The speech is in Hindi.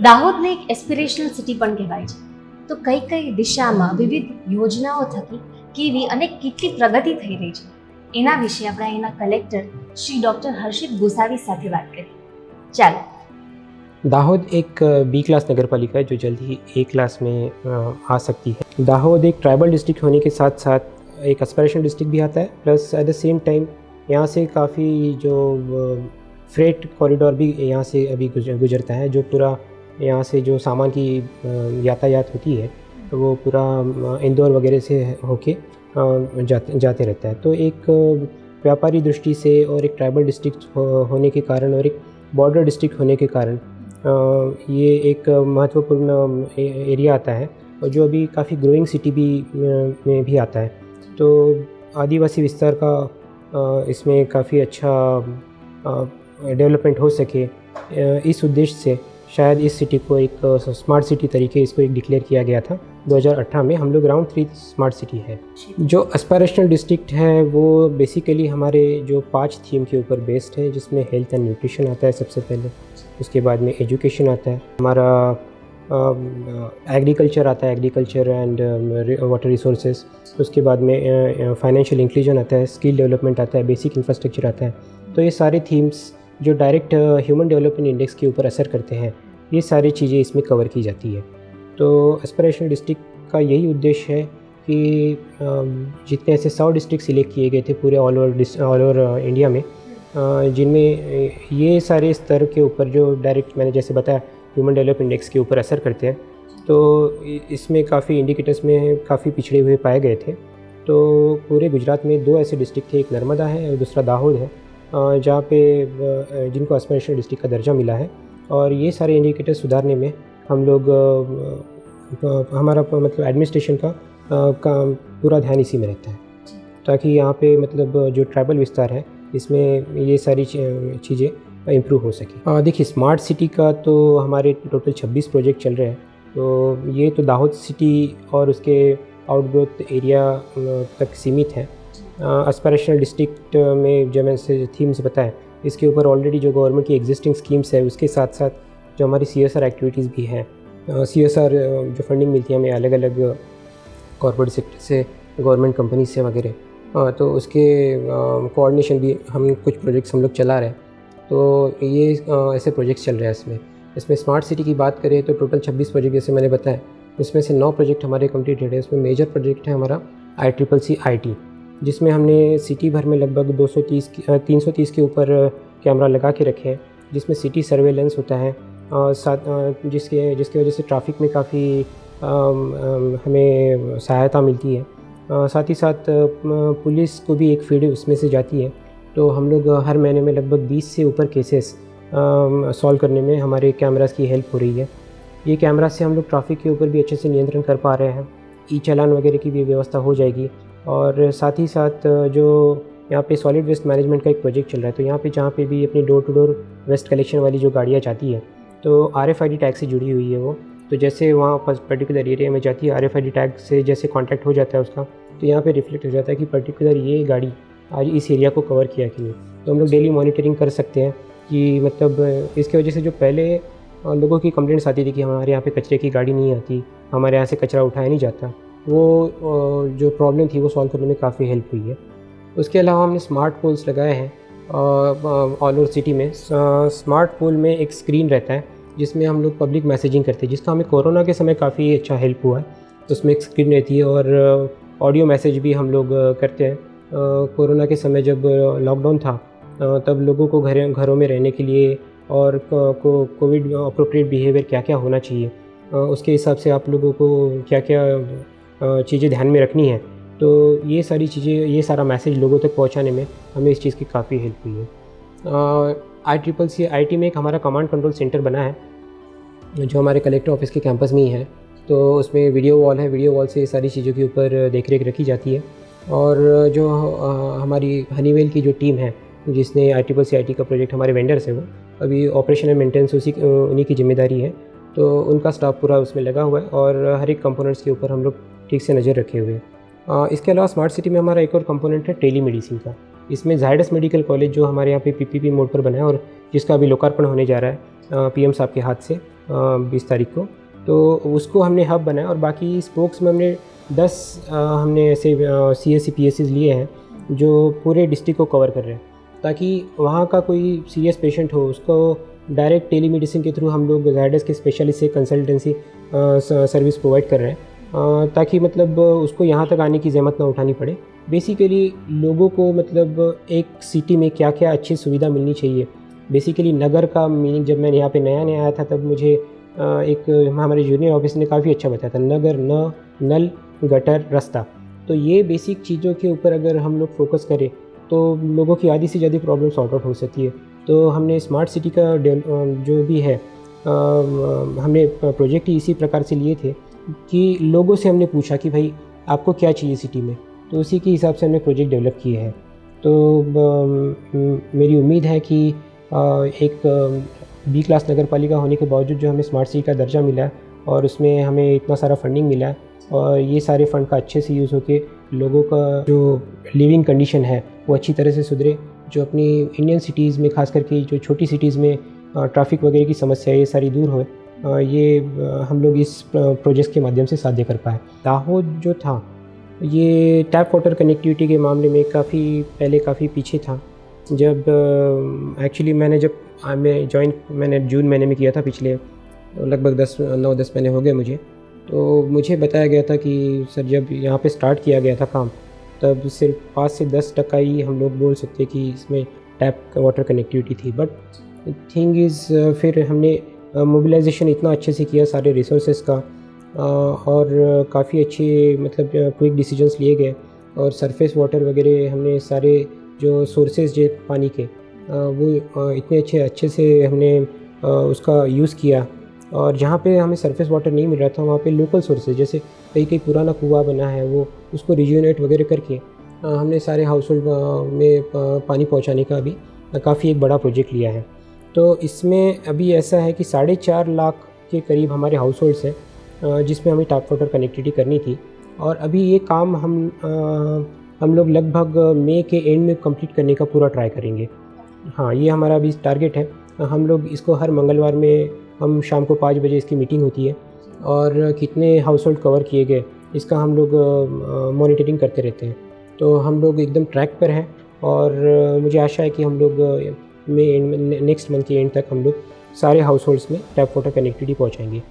દાહોદને એક એસ્પિરેશનલ સિટી પણ કહેવાય છે. તો કઈ કઈ દિશામાં વિવિધ યોજનાઓ થકી કેવી અને કેટલી પ્રગતિ થઈ રહી છે એના વિશે આપણે અહીંના કલેક્ટર શ્રી ડૉક્ટર હર્ષિત ગોસાવી સાથે વાત કરીએ. ચાલો. दाहोद एक बी क्लास नगर पालिका है जो जल्द ही ए क्लास में आ सकती है. दाहोद एक ट्राइबल डिस्ट्रिक्ट होने के साथ साथ एक एस्पिरेशनल डिस्ट्रिक्ट भी आता है, plus at the same time यहाँ से काफ़ी जो फ्रेट कॉरिडोर भी यहाँ से अभी गुजरता है, जो पूरा यहाँ से जो सामान की यातायात होती है तो वो पूरा इंदौर वगैरह से होके जाते रहता है. तो एक व्यापारी दृष्टि से और एक ट्राइबल डिस्ट्रिक्ट होने के कारण और एक बॉर्डर डिस्ट्रिक्ट होने के कारण ये एक महत्वपूर्ण एरिया आता है और जो अभी काफ़ी ग्रोइंग सिटी भी में भी आता है. तो आदिवासी विस्तार का इसमें काफ़ी अच्छा डेवलपमेंट हो सके, इस उद्देश्य से शायद इस सिटी को एक स्मार्ट सिटी तरीके इसको एक डिक्लेयर किया गया था 2018 में. हम लोग राउंड 3 स्मार्ट सिटी है. जो एस्पिरेशनल डिस्ट्रिक्ट है वो बेसिकली हमारे जो 5 थीम के ऊपर बेस्ड है, जिसमें हेल्थ एंड न्यूट्रिशन आता है सबसे पहले, उसके बाद में एजुकेशन आता है, हमारा एग्रीकल्चर आता है, एग्रीकल्चर एंड वाटर रिसोर्सेज, उसके बाद में फाइनेंशियल इंक्लूजन आता है, स्किल डेवलपमेंट आता है, बेसिक इंफ्रास्ट्रक्चर आता है. तो ये सारे थीम्स जो डायरेक्ट ह्यूमन डेवलपमेंट इंडेक्स के ऊपर असर करते हैं, ये सारी चीज़ें इसमें कवर की जाती है. तो एस्पिरेशनल डिस्ट्रिक्ट का यही उद्देश्य है कि जितने ऐसे 100 डिस्ट्रिक्ट सिलेक्ट किए गए थे पूरे ऑल ओवर इंडिया में, जिनमें ये सारे स्तर के ऊपर जो डायरेक्ट मैंने जैसे बताया ह्यूमन डेवलपमेंट इंडेक्स के ऊपर असर करते हैं, तो इसमें काफ़ी इंडिकेटर्स में काफ़ी पिछड़े हुए पाए गए थे. तो पूरे गुजरात में 2 ऐसे डिस्ट्रिक्ट थे, एक नर्मदा है और दूसरा दाहोद है, जहाँ पे जिनको एस्पिरेशनल डिस्ट्रिक्ट का दर्जा मिला है. और ये सारे इंडिकेटर सुधारने में हम लोग हमारा मतलब एडमिनिस्ट्रेशन का पूरा ध्यान इसी में रहता है, ताकि यहाँ पे मतलब जो ट्राइबल विस्तार है इसमें ये सारी चीज़ें इम्प्रूव हो सके. देखिए, स्मार्ट सिटी का तो हमारे टोटल 26 प्रोजेक्ट चल रहे हैं. तो ये तो दाहोद सिटी और उसके आउटग्रोथ एरिया तक सीमित है. एस्पिरेशनल डिस्ट्रिक्ट में जो मैंने थीम से बताया, इसके ऊपर ऑलरेडी जो गवर्नमेंट की एग्जिस्टिंग स्कीम्स है, उसके साथ साथ जो हमारी CSR एक्टिविटीज़ भी हैं, CSR जो फंडिंग मिलती है हमें अलग अलग कॉर्पोरेट सेक्टर से, गवर्नमेंट कंपनी से वगैरह, तो उसके कोऑर्डिनेशन भी हम कुछ प्रोजेक्ट्स हम लोग चला रहे हैं. तो ये ऐसे प्रोजेक्ट्स चल रहे हैं. इसमें स्मार्ट सिटी की बात करें तो टोटल 26 प्रोजेक्ट जैसे मैंने बताया, उसमें से 9 प्रोजेक्ट हमारे कम्प्लीटेड है. उसमें मेजर प्रोजेक्ट है हमारा ICCC IT, जिसमें हमने सिटी भर में लगभग 330 के ऊपर कैमरा लगा के रखे हैं, जिसमें सिटी सर्वेलेंस होता है, साथ जिसके वजह से ट्रैफिक में काफ़ी हमें सहायता मिलती है. साथ ही साथ पुलिस को भी एक फीड उसमें से जाती है. तो हम लोग हर महीने में लगभग 20 से ऊपर केसेस सॉल्व करने में हमारे कैमरास की हेल्प हो रही है. ये कैमरा से हम लोग ट्रैफिक के ऊपर भी अच्छे से नियंत्रण कर पा रहे हैं. चालान वगैरह की भी व्यवस्था हो जाएगी. और साथ ही साथ जो यहाँ पे सॉलिड वेस्ट मैनेजमेंट का एक प्रोजेक्ट चल रहा है, तो यहाँ पे जहाँ पे भी अपनी door to door waste collection वाली जो गाड़ियाँ जाती है, तो RFID टैग से जुड़ी हुई है वो. तो जैसे वहाँ पर पर्टिकुलर एरिया में जाती है, RFID टैग से जैसे कॉन्टैक्ट हो जाता है उसका, तो यहाँ पे रिफ्लेक्ट हो जाता है कि पर्टिकुलर ये गाड़ी आज इस एरिया को कवर किया कि नहीं. तो हम लोग डेली मॉनिटरिंग कर सकते हैं कि मतलब इसकी वजह से जो पहले लोगों की कंप्लेंट्स आती थी कि हमारे यहाँ पे कचरे की गाड़ी नहीं आती, हमारे यहाँ से कचरा उठाया नहीं जाता, वो जो प्रॉब्लम थी वो सॉल्व करने में काफ़ी हेल्प हुई है. उसके अलावा हमने स्मार्ट पोल्स लगाए हैं ऑल ओवर सिटी में. स्मार्ट पोल में एक स्क्रीन रहता है जिसमें हम लोग पब्लिक मैसेजिंग करते हैं, जिसका हमें कोरोना के समय काफ़ी अच्छा हेल्प हुआ है. उसमें एक स्क्रीन रहती है और ऑडियो मैसेज भी हम लोग करते हैं. कोरोना के समय जब लॉकडाउन था तब लोगों को घरों में रहने के लिए और कोविड अप्रोप्रिएट बिहेवियर क्या क्या होना चाहिए, उसके हिसाब से आप लोगों को क्या क्या चीज़ें ध्यान में रखनी है. तो ये सारी चीज़ें, ये सारा मैसेज लोगों तक पहुंचाने में हमें इस चीज़ की काफ़ी हेल्प हुई है. ICCC IT में एक हमारा कमांड कंट्रोल सेंटर बना है जो हमारे कलेक्टर ऑफिस के कैंपस में ही है. तो उसमें वीडियो वॉल है, वीडियो वॉल से ये सारी चीज़ों के ऊपर देखरेख रखी जाती है. और जो हमारी हनीवेल की जो टीम है जिसने ICCC IT का प्रोजेक्ट, हमारे वेंडर्स हैं, वो अभी ऑपरेशन एंड मेंटेनेंस उन्हीं की जिम्मेदारी है. तो उनका स्टाफ पूरा उसमें लगा हुआ है और हर एक कंपोनेंट्स के ऊपर हम लोग ठीक से नज़र रखे हुए हैं. इसके अलावा स्मार्ट सिटी में हमारा एक और कंपोनेंट है टेली मेडिसिन का. इसमें जायडस मेडिकल कॉलेज जो हमारे यहाँ पे PPP मोड पर बना है और जिसका अभी लोकार्पण होने जा रहा है PM साहब के हाथ से, 20 तारीख को। तो उसको हमने हब बनाया और बाकी स्पोक्स में हमने 10 हमने ऐसे CSC PSCs लिए हैं जो पूरे डिस्ट्रिक्ट को कवर कर रहे हैं, ताकि वहाँ का कोई सीरियस पेशेंट हो उसको डायरेक्ट टेलीमेडिसिन के थ्रू हम लोग जायडस के स्पेशलिस्ट से कंसल्टेंसी सर्विस प्रोवाइड कर रहे हैं, ताकि मतलब उसको यहाँ तक आने की ज़हमत ना उठानी पड़े। बेसिकली लोगों को मतलब एक सिटी में क्या क्या अच्छी सुविधा मिलनी चाहिए। बेसिकली नगर का मीनिंग जब मैं यहाँ पे नया आया था तब मुझे एक हमारे जूनियर ऑफिसर ने काफ़ी अच्छा बताया था, नगर न नल गटर रास्ता। तो ये बेसिक चीज़ों के ऊपर अगर हम लोग फोकस करें तो लोगों की आधी से ज़्यादा प्रॉब्लम सॉर्ट आउट हो सकती है। तो हमने स्मार्ट सिटी का जो भी है हमने प्रोजेक्ट ही इसी प्रकार से लिए थे कि लोगों से हमने पूछा कि भाई आपको क्या चाहिए सिटी में, तो उसी के हिसाब से हमने प्रोजेक्ट डेवलप किए हैं। तो मेरी उम्मीद है कि एक B क्लास नगर पालिका होने के बावजूद जो हमें स्मार्ट सिटी का दर्जा मिला है और उसमें हमें इतना सारा फंडिंग मिला है और ये सारे फंड का अच्छे से यूज़ होके लोगों का जो लिविंग कंडीशन है वो अच्छी तरह से सुधरे। जो अपनी इंडियन सिटीज़ में खास करके जो छोटी सिटीज़ में ट्रैफिक वगैरह की समस्या ये सारी दूर हो, ये हम लोग इस प्रोजेक्ट के माध्यम से साध्य कर पाए। दाहोद जो था ये टैप वाटर कनेक्टिविटी के मामले में काफ़ी पीछे था। जब एक्चुअली मैंने जून महीने में किया था, पिछले लगभग 9-10 महीने हो गए मुझे। तो मुझे बताया गया था कि सर जब यहाँ पे स्टार्ट किया गया था काम तब सिर्फ 5 से 10% ही हम लोग बोल सकते कि इसमें टैप वाटर कनेक्टिविटी थी। बट थिंग इज़ फिर हमने मोबिलाइजेशन इतना अच्छे से किया सारे रिसोर्सेज का और काफ़ी अच्छे मतलब क्विक डिसीजंस लिए गए और सरफेस वाटर वगैरह हमने सारे जो सोर्सेज जो पानी के वो इतने अच्छे से हमने उसका यूज़ किया। और जहाँ पे हमें सरफेस वाटर नहीं मिल रहा था वहाँ पे लोकल सोर्सेज जैसे कहीं पुराना कुआं बना है वो उसको रिज्यूनेट वगैरह करके हमने सारे हाउस होल्ड में पानी पहुँचाने का अभी काफ़ी एक बड़ा प्रोजेक्ट लिया है। तो इसमें अभी ऐसा है कि 4.5 लाख के करीब हमारे हाउस होल्ड्स हैं जिसमें हमें टैप वाटर कनेक्टिविटी करनी थी और अभी ये काम हम लोग लगभग मई के एंड में कंप्लीट करने का पूरा ट्राई करेंगे। हाँ, ये हमारा अभी टारगेट है। हम लोग इसको हर मंगलवार में हम शाम को 5 बजे इसकी मीटिंग होती है और कितने हाउस होल्ड कवर किए गए इसका हम लोग मॉनिटरिंग करते रहते हैं। तो हम लोग एकदम ट्रैक पर हैं और मुझे आशा है कि हम लोग नेक्स्ट मंथ के एंड तक हम लोग सारे हाउस होल्ड्स में टैप वाटर कनेक्टिविटी पहुँचाएँगे।